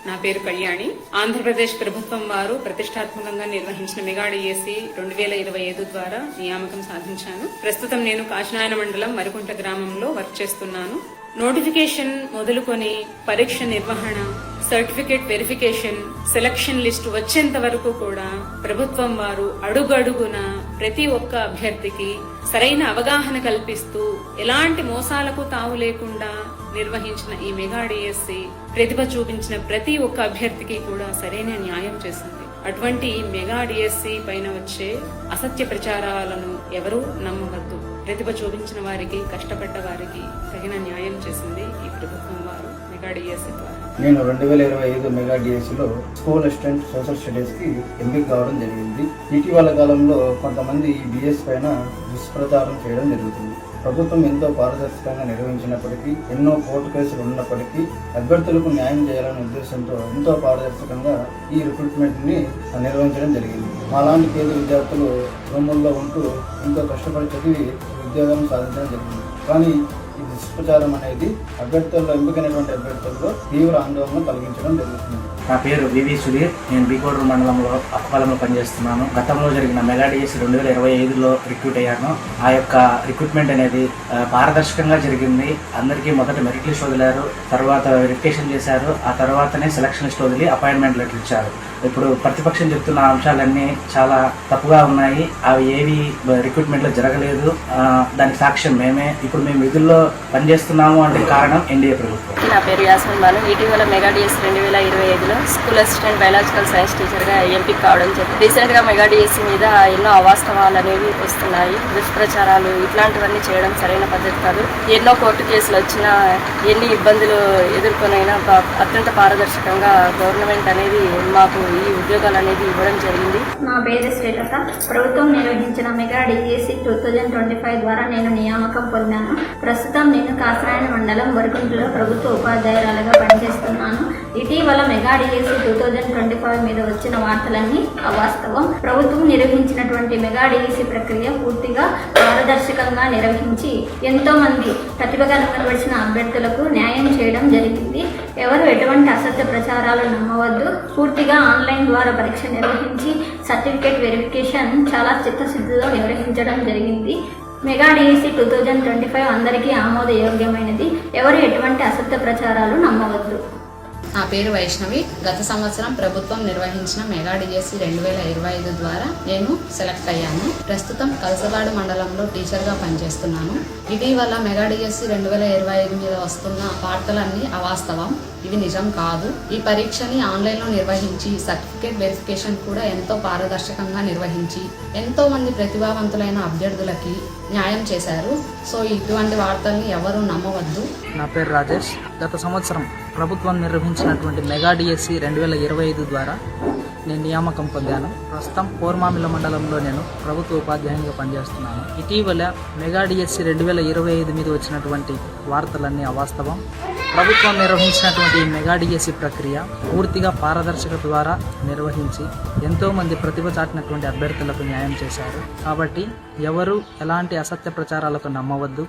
నా పేరు కళ్యాణి. ఆంధ్రప్రదేశ్ ప్రభుత్వం వారు ప్రతిష్టాత్మకంగా నిర్వహించిన మెగా డిఎస్సి 2025 ద్వారా నియామకం సాధించాను. ప్రస్తుతం నేను కాశీనాయన మండలం మరికుంట గ్రామంలో వర్క్ చేస్తున్నాను. నోటిఫికేషన్ మొదలుకొని పరీక్ష నిర్వహణ, సర్టిఫికేట్ వెరిఫికేషన్, సెలక్షన్ లిస్టు వచ్చేంత వరకు కూడా ప్రభుత్వం వారు అడుగడుగున ప్రతి ఒక్క అభ్యర్థికి సరైన అవగాహన కల్పిస్తూ ఎలాంటి మోసాలకు తావు లేకుండా నిర్వహించిన ఈ మెగా డిఎస్సి ప్రతిభ చూపించిన ప్రతి ఒక్క అభ్యర్థికి కూడా సరైన న్యాయం చేసింది. అటువంటి మెగా డిఎస్సి పైన వచ్చే అసత్య ప్రచారాలను ఎవరూ నమ్మవద్దు. ప్రతిభ చూపించిన వారికి, కష్టపడ్డ వారికి తగిన న్యాయం చేసింది ఈ ప్రభుత్వం వారు మెగా డిఎస్సి ద్వారా. నేను 2025 మెగా డిఎస్సిలో స్కూల్ అసిస్టెంట్ సోషల్ స్టడీస్ కి ఎంపిక కావడం జరిగింది. ఇటీవల కాలంలో కొంతమంది ఈ డిఎస్ పైన దుష్ప్రచారం చేయడం జరుగుతుంది. ప్రభుత్వం ఎంతో పారదర్శకంగా నిర్వహించినప్పటికీ, ఎన్నో కోర్టు కేసులు ఉన్నప్పటికీ అభ్యర్థులకు న్యాయం చేయాలనే ఉద్దేశంతో ఎంతో పారదర్శకంగా ఈ రిక్రూట్మెంట్ ని నిర్వహించడం జరిగింది. మాలాంటి పేద విద్యార్థులు రూముల్లో ఉంటూ ఎంతో కష్టపడి చదివి ఉద్యోగం సాధించడం జరిగింది. కానీ ఈ దుష్ప్రచారం అనేది అభ్యర్థుల్లో ఎంపికైనటువంటి అభ్యర్థుల్లో తీవ్ర ఆందోళన కలిగించడం జరుగుతుంది. నా పేరు వివి సుధీర్. నేను బీకోడూరు మండలంలో అప్పపాలెంలో పనిచేస్తున్నాను. గతంలో జరిగిన మెగా డిఎస్సి 2025లో రిక్రూట్ అయ్యాను. ఆ యొక్క రిక్రూట్మెంట్ అనేది పారదర్శకంగా జరిగింది. అందరికీ మొదట మెరిట్ లిస్ట్ వదిలారు, తర్వాత వెరిఫికేషన్ చేశారు, ఆ తర్వాతనే సెలక్షన్ లిస్ట్ వదిలి అపాయింట్మెంట్ లెటర్ ఇచ్చారు. ఇప్పుడు ప్రతిపక్షం చెప్తున్న అంశాలన్నీ చాలా తప్పుగా ఉన్నాయి. అవి ఏవి రిక్రూట్మెంట్లో జరగలేదు. దానికి సాక్ష్యం మేమే. ఇప్పుడు మేము విధుల్లో పనిచేస్తున్నాము అంటే కారణం ఎన్డీఏ ప్రభుత్వం. నా పేరు యాస్మిన్ బాను. ఇటీవల మెగా డిఎస్సి 2025లో స్కూల్ అసిస్టెంట్ బయాలజికల్ సైన్స్ టీచర్గా ఎంపిక కావడం జరిగింది. రీసెంట్గా మెగా డిఎస్సి మీద ఎన్నో అవాస్తవాలు అనేవి వస్తున్నాయి. దుష్ప్రచారాలు ఇట్లాంటివన్నీ చేయడం సరైన పద్ధతి కాదు. ఎన్నో కోర్టు కేసులు వచ్చినా, ఎన్ని ఇబ్బందులు ఎదుర్కొనైనా అత్యంత పారదర్శకంగా గవర్నమెంట్ అనేది మాకు ఈ ఉద్యోగాలు అనేది ఇవ్వడం జరిగింది. నా పేరు శ్రీలత. ప్రభుత్వం నిర్వహించిన మెగా డిఎస్సి 2025 ద్వారా నేను నియామకం పొందాను. ప్రస్తుతం నేను కాశీనాయన మండలం వరకుంటలో ప్రభుత్వ ఉపాధ్యాయురాలుగా పనిచేస్తున్నాను. ఇటీవల మెగా డిఎస్సి 2025 మీద వచ్చిన వార్తలన్నీ అవాస్తవం. ప్రభుత్వం నిర్వహించినటువంటి మెగా డిఎస్సి ప్రక్రియ పూర్తిగా పారదర్శకంగా నిర్వహించి ఎంతో మంది ప్రతిభగా కనబడిన అభ్యర్థులకు న్యాయం చేయడం జరిగింది. ఎవరు ఎటువంటి అసత్య ప్రచారాలు నమ్మవద్దు. పూర్తిగా ఆన్లైన్ ద్వారా పరీక్ష నిర్వహించి సర్టిఫికేట్ వెరిఫికేషన్ చాలా చిత్తశుద్ధితో నిర్వహించడం జరిగింది. మెగా డిఎస్సి 2025 అందరికీ ఆమోదయోగ్యమైనది. ఎవరు ఎటువంటి అసత్య ప్రచారాలు నమ్మవద్దు. నా పేరు వైష్ణవి. గత సంవత్సరం ప్రభుత్వం నిర్వహించిన మెగా డిఎస్సి 2025 ద్వారా నేను సెలెక్ట్ అయ్యాను. ప్రస్తుతం కలసవాడ మండలంలో టీచర్గా పనిచేస్తున్నాను. ఇటీవల మెగా డిఎస్సి 2025 మీద వస్తున్న వార్తలన్నీ అవాస్తవం. ఇవి నిజం కాదు. ఈ పరీక్షని ఆన్లైన్లో నిర్వహించి సర్టిఫికేట్ వెరిఫికేషన్ కూడా ఎంతో పారదర్శకంగా నిర్వహించి ఎంతో మంది ప్రతిభావంతులైన అభ్యర్థులకి న్యాయం చేశారు. సో ఇటువంటి వార్తల్ని ఎవరూ నమ్మవద్దు. నా పేరు రాజేష్. గత సంవత్సరం ప్రభుత్వం నిర్వహించినటువంటి మెగా డిఎస్సి 2025 ద్వారా నేను నియామకం పొందాను. ప్రస్తుతం కోర్మామిల మండలంలో నేను ప్రభుత్వ ఉపాధ్యాయునిగా పనిచేస్తున్నాను. ఇటీవల మెగా డిఎస్సి 2025 మీద వచ్చినటువంటి వార్తలన్నీ అవాస్తవం. ప్రభుత్వం నిర్వహించినటువంటి మెగా డిఎస్సి ప్రక్రియ పూర్తిగా పారదర్శకత ద్వారా నిర్వహించి ఎంతోమంది ప్రతిభ చాటినటువంటి అభ్యర్థులకు న్యాయం చేశారు. కాబట్టి ఎవరు ఎలాంటి అసత్య ప్రచారాలకు నమ్మవద్దు.